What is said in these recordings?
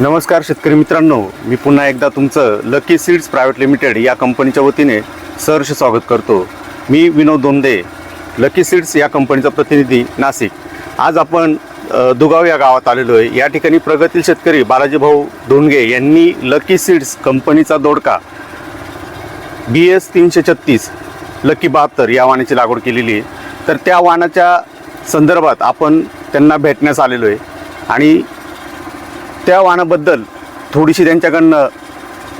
नमस्कार शेतकरी मित्रांनो, मी पुन्हा एकदा तुमचं लकी सीड्स प्रायव्हेट लिमिटेड या कंपनीच्या वतीने सहर्ष स्वागत करतो. मी विनोद दोंदे, लकी सीड्स या कंपनीचा प्रतिनिधी, नाशिक. आज आपण दुगाव या गावात आलेलो आहे. या ठिकाणी प्रगतील शेतकरी बालाजी भाऊ धोंडगे यांनी लकी सीड्स कंपनीचा दोडका BS 336 लकी 72 या वाणाची लागवड केलेली आहे. तर त्या वाणाच्या संदर्भात आपण त्यांना भेटण्यास आलेलो आहे आणि त्या वाणाबद्दल थोडीशी त्यांच्याकडनं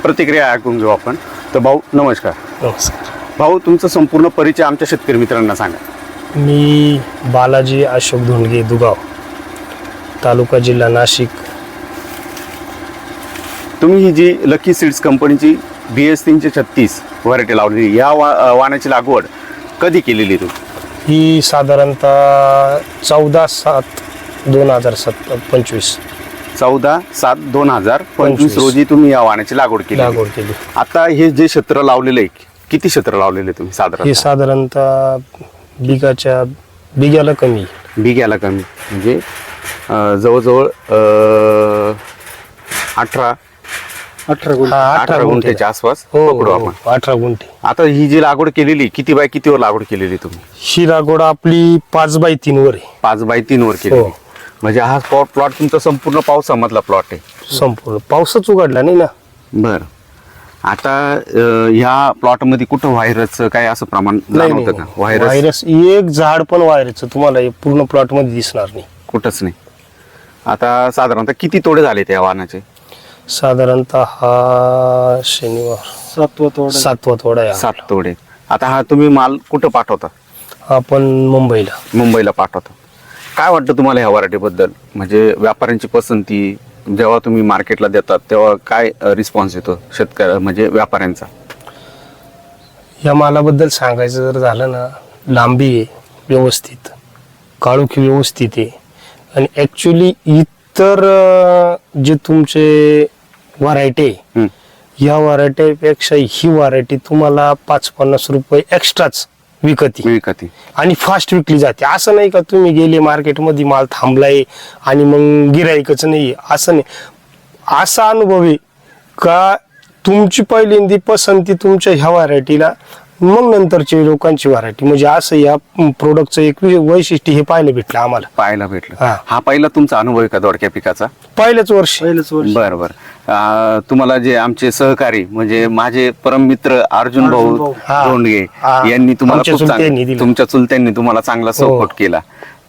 प्रतिक्रिया ऐकून घेऊ आपण. तर भाऊ नमस्कार. नमस्कार. भाऊ, तुमचा संपूर्ण परिचय आमच्या शेतकरी मित्रांना सांगा. मी बालाजी अशोक धोंडगे, दुगाव, तालुका जिल्हा नाशिक. तुम्ही ही जी लकी सीड्स कंपनीची BS 336 व्हरायटी लावलेली, या वाणाची लागवड कधी केलेली तुम्ही? ही साधारणतः 14/7/2025 14/7/2025 रोजी तुम्ही या वाणाची लागवड केली. आता हे जे क्षेत्र लावलेलं आहे, किती क्षेत्र लावलेले तुम्ही साधारण? हे साधारणतः बिघ्याला कमी. बिघ्याला कमी म्हणजे जवळजवळ 18 गुंठ्याच्या आसपास पकडू आपण. 18 गुंठे. आता ही जी लागवड केलेली किती बाय कितीवर लागवड केलेली तुम्ही? ही लागवड आपली 5x3 वर आहे. 5x3 वर केली. म्हणजे हा प्लॉट तुमचा संपूर्ण पावसामधला प्लॉट आहे. संपूर्ण पावसाच उघडला नाही ना. बर. आता ह्या प्लॉट मध्ये कुठं व्हायरसचं काय असं प्रमाण जाणवतं का? व्हायरस एक झाड पण व्हायरसचं तुम्हाला पूर्ण प्लॉट मध्ये दिसणार नाही, कुठंच नाही. आता साधारणतः किती तोडे झाले त्या वाहनाचे? साधारणतः हा शनिवार 7वा तोडा आहे. 7 तोडे. आता हा तुम्ही माल कुठं पाठवता? आपण मुंबईला पाठवता. काय वाटतं तुम्हाला ह्या व्हरायटी बद्दल? म्हणजे व्यापाऱ्यांची पसंती जेव्हा तुम्ही मार्केटला देतात तेव्हा काय रिस्पॉन्स येतो शेतकऱ्या म्हणजे व्यापाऱ्यांचा? या मालाबद्दल सांगायचं जर झालं ना, लांबी आहे व्यवस्थित, काळोखी व्यवस्थित आहे आणि ऍक्च्युली इतर जे तुमचे व्हरायटी आहे या व्हरायटीपेक्षा ही व्हरायटी तुम्हाला 5-50 रुपये एक्स्ट्राच विकती आणि फास्ट विकली जाते. असं नाही का तुम्ही गेले मार्केटमध्ये माल थांबलाय आणि मग गिराईकच नाही, असं नाही. असा अनुभव आहे का तुमची पहिल्यांदी पसंती तुमच्या ह्या व्हरायटीला, मग नंतरची लोकांची व्हरायटी. म्हणजे असं या प्रोडक्टचं एक वैशिष्ट्य हे पाहायला भेटलं. हा पहिला तुमचा अनुभव आहे का दोडक्या पिकाचा? पहिलंच वर्ष. बरं. तुम्हाला जे आमचे सहकारी म्हणजे माझे परम मित्र अर्जुन भाऊ धोंडगे यांनी तुम्हाला तुमच्या चुलत्यांनी तुम्हाला चांगला सपोर्ट केला.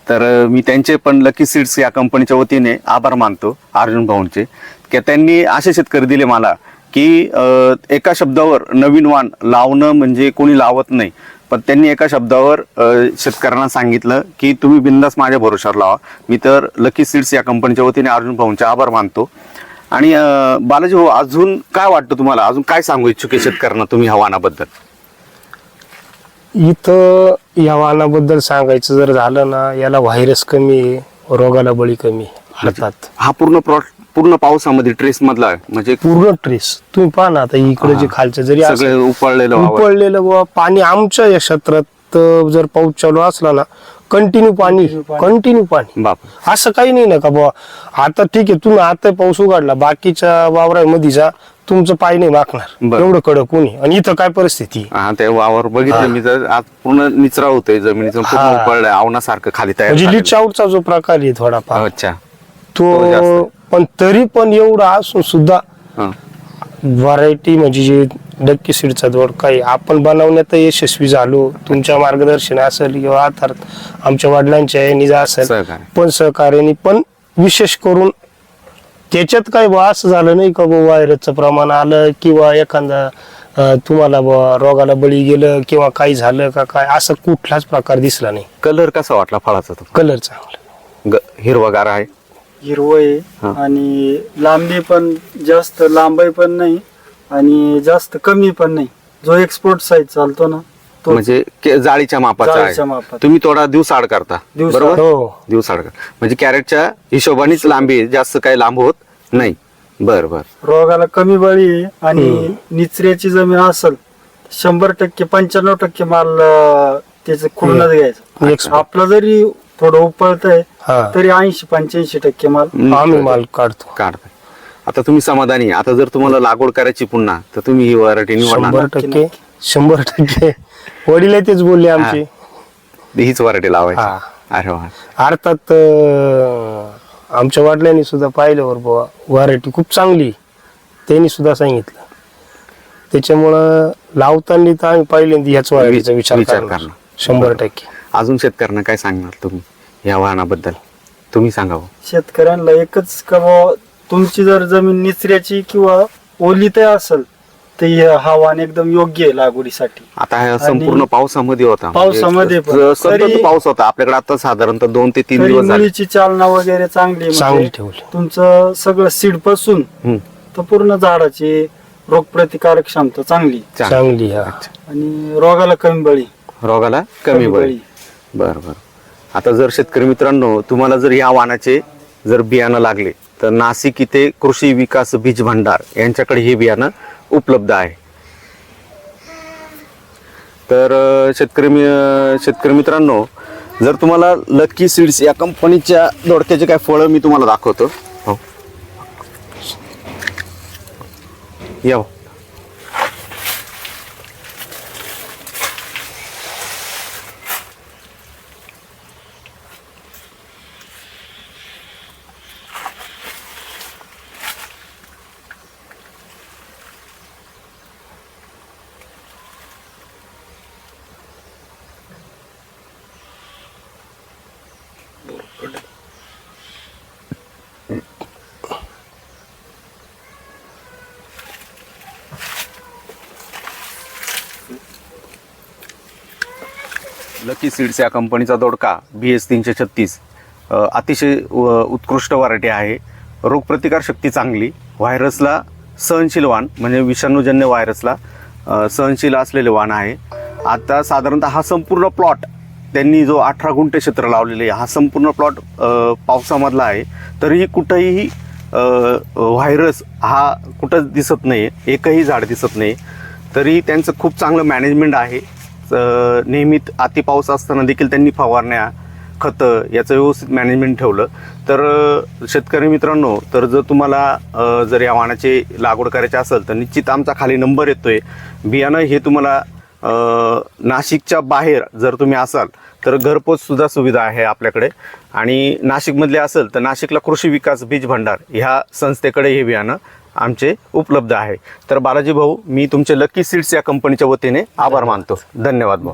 तर मी त्यांचे पण लकी सीड्स या कंपनीच्या वतीने आभार मानतो अर्जुन भाऊंचे, की त्यांनी असे शेतकरी दिले मला की एका शब्दावर नवीन वाण लावणं म्हणजे कोणी लावत नाही, पण त्यांनी एका शब्दावर शेतकऱ्यांना सांगितलं की तुम्ही बिंदास माझ्या भरोशावर लावा. मी तर लकी सीड्स या कंपनीच्या वतीने अर्जुन भाऊंचे आभार मानतो. आणि बालाजी भाऊ, अजून काय वाटतं तुम्हाला? अजून काय सांगू इच्छुक शेतकऱ्यांना तुम्ही या वाणाबद्दल? इथं या वाणाबद्दल सांगायचं जर झालं ना, याला व्हायरस कमी आहे, रोगाला बळी कमी. अर्थात हा पूर्ण पावसामध्ये ट्रेस मधला म्हणजे पूर्ण ट्रेस तुम्ही पहा ना. आता इकडे जे खालचं जरी उपळलेलं पाणी, आमच्या या क्षेत्रात जर पाऊस चालू असला ना, कंटिन्यू पाणी. असं काही नाही ना का बुवा आता ठीक आहे तुम्ही आता पाऊस उघडला, बाकीच्या वावरामध्ये जा, तुमचं पाय नाही मागणार एवढं कडक कोणी. आणि इथं काय परिस्थिती? ते वावर बघितलं मी तर आज पूर्ण निचरा होतोय, जमिनीचं पूर्ण उपळलंय, आवण्यासारखं खाली तयार. म्हणजे लीच आउटचा जो प्रकार आहे थोडाफार. अच्छा. तो पण तरी पण एवढा असून सुद्धा व्हरायटी म्हणजे जे लकी सीडचा दोडका आहे आपण बनवण्यात यशस्वी झालो. तुमच्या मार्गदर्शन असेल किंवा अर्थात आमच्या वडिलांच्या याने असेल पण सहकार्याने, पण विशेष करून त्याच्यात काय बा असं झालं नाही का व्हायरसचं प्रमाण आलं किंवा एखादा तुम्हाला रोगाला बळी गेलं किंवा काही झालं का काय, असं कुठलाच प्रकार दिसला नाही. कलर कसा वाटला फळाचा? तो कलर चांगला, हिरवागार आहे, हिरवं आहे आणि लांबी पण जास्त लांबी पण नाही आणि जास्त कमी पण नाही. जो एक्सपोर्ट साईज चालतो ना तो म्हणजे जाळीच्या मापाचा आहे. तुम्ही थोडा दिवसाआड करता बरोबर? दिवसाआड म्हणजे कॅरेटच्या हिशोबानेच लांबी आहे, जास्त काही लांब होत नाही. बर. रोगाला कमी बळी आहे आणि निचऱ्याची जमीन असेल 100% 95% माल त्याच खुलूनच घ्यायचं. आपला जरी थोडं उपळतंय तरी 80-85% माल आम्ही माल काढतो. आता तुम्ही समाधानी आहे. आता जर तुम्हाला लागवड करायची पुन्हा तर तुम्ही ही व्हरायटी निवडणार ना? 100% वडील तेच बोलले आमचे. हीच व्हरायटी लावायची. हा. अरे वा. अर्थात आमच्या वडिलांनी सुद्धा पाहिल्यावर बुवा व्हरायटी खूप चांगली त्यांनी सुद्धा सांगितलं. त्याच्यामुळं लावताना तर आम्ही पहिल्यांदा ह्याच व्हरायटीचा विचार करणार 100%. अजून शेतकऱ्यांना काय सांगणार तुम्ही या वाहनाबद्दल? तुम्ही सांगावं. शेतकऱ्यांना एकच का बुवा, तुमची जर जमीन निचऱ्याची किंवा ओलीत असेल तर हा वाण एकदम योग्य आहे लागवडीसाठी. आता हा संपूर्ण पावसामध्ये होता. पावसामध्ये पण. म्हणजे सतत तरी- पाऊस होता आपल्याकडे. आता साधारणतः 2 ते 3 तरी दिवस झाले. मुलीची चालना वगैरे चांगली चांगली म्हणजे ठेवली. तुमचं सगळं सीड पासून हम्म. तर पूर्ण झाडाची रोगप्रतिकारक क्षमता चांगली चांगली. हा. आणि रोगाला कमी बळी. रोगाला कमी बळी. बर बर. आता जर शेतकरी मित्रांनो तुम्हाला जर या वाहनाचे जर बियाणं लागले तर नाशिक इथे कृषी विकास बीज भंडार यांच्याकडे हे बियाणं उपलब्ध आहे. तर शेतकरी मित्रांनो जर तुम्हाला लकी सीड्स या कंपनीच्या दोडक्याचे काय फळं मी तुम्हाला दाखवतो. हो या हो. लकी सीड्स या कंपनीचा दोडका BS 336 अतिशय उत्कृष्ट व्हरायटी आहे. रोगप्रतिकार शक्ती चांगली, व्हायरसला सहनशील वाण म्हणजे विषाणूजन्य व्हायरसला सहनशील असलेले वाण आहे. आता साधारणतः हा संपूर्ण प्लॉट त्यांनी जो 18 गुंठे क्षेत्र लावलेले आहे, हा संपूर्ण प्लॉट पावसामधला आहे. तरीही कुठंही व्हायरस हा कुठंच दिसत नाही, एकही झाड दिसत नाही. तरी त्यांचं खूप चांगलं मॅनेजमेंट आहे. नेहमीत अति पाऊस असताना देखील त्यांनी फवारण्या खतं याचं व्यवस्थित मॅनेजमेंट ठेवलं. तर शेतकरी मित्रांनो तर जर तुम्हाला जर या वाणाची लागवड करायची असेल तर निश्चित आमचा खाली नंबर येतोय. बियाणं हे तुम्हाला नाशिकच्या बाहेर जर तुम्ही असाल तर घरपोच सुद्धा सुविधा आहे आपल्याकडे. आणि नाशिकमधले असेल तर नाशिकला कृषी विकास बीज भंडार ह्या संस्थेकडे हे बियाणं आमचे उपलब्ध आहे. तर बालाजी भाऊ मी तुमचे लकी सीड्स या कंपनीच्या वतीने आभार मानतो. धन्यवाद भाऊ.